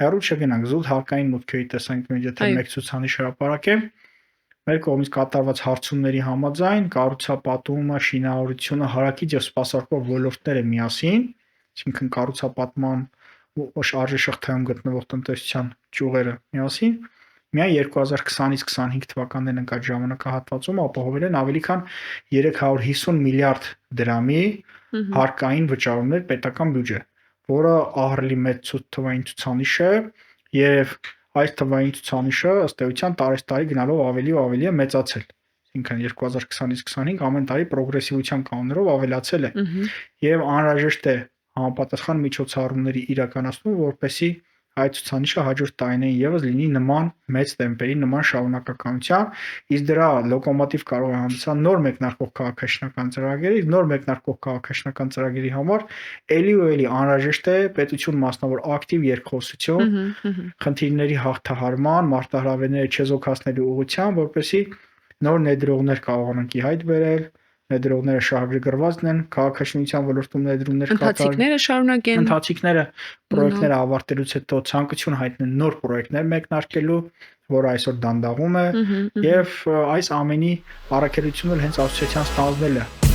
հեռու չգնանք, զուտ հարկային մուտքերի տեսանյութ, եթե մեկ ցուցանիշ հրապարակեմ, մեր կողմից կատարված հարցումների համաձայն կառուցապատումը, շինարարությունը, հարակից եւ սպասարկող ոլորտները միասին, այսինքն կառուցապատման ու արժեշղթայում գտնվող տնտեսության ճյուղերը միասին, միայն 2020-ից 25 թվականներին ընկած ժամանակահատվածում ապահովել են ավելի քան 350 միլիարդ դրամի հարկային վճարումներ պետական բյուջե, որը ահռելի մեծ թվային ցուցանիշ է եւ այս թվային ցուցանիշը ըստ էության տարեստարի գնալով ավելի ու ավելի է մեծացել։ Այսինքն 2020-ից 25 ամեն տարի պրոգրեսիվության կանոններով ավելացել է եւ անհրաժեշտ է համապատասխան միջոցառումների իրականացումը, որպեսզի այդ ցուցանիշը հաջորդ տարիներին եւս լինի նման մեծ տեմպերի, նման շարունակականությամբ, իսկ դրա լոկոմոտիվ կարող է հանդիսանալ նոր մեկնարկող քաղաքաշինական ծրագրեր, նոր մեկնարկող քաղաքաշինական ծրագրերի համար ելի ու ելի անհրաժեշտ է պետություն մասնավոր ակտիվ երկխոսություն, խնդիրների հաղթահարման, մարտահրավերները չեզոքացնելու ուղղությամբ, որպեսզի նոր ներդրողներ կարողանան ի հայտ բերել, ներդրողները շահագրգռված լինեն, քաղաքաշինության ոլորտում ներդրումներ ընթացիկները շարունակեն, ընթացիկները պրոյեկտները ավարտելուց հետո ցանկություն հայտնեն նոր պրոյեկտներ մեկնարկելու, որը այսօր դանդաղում է, եւ այս ամենի առաքելությունը հենց ասոցիացիան ստանձնել է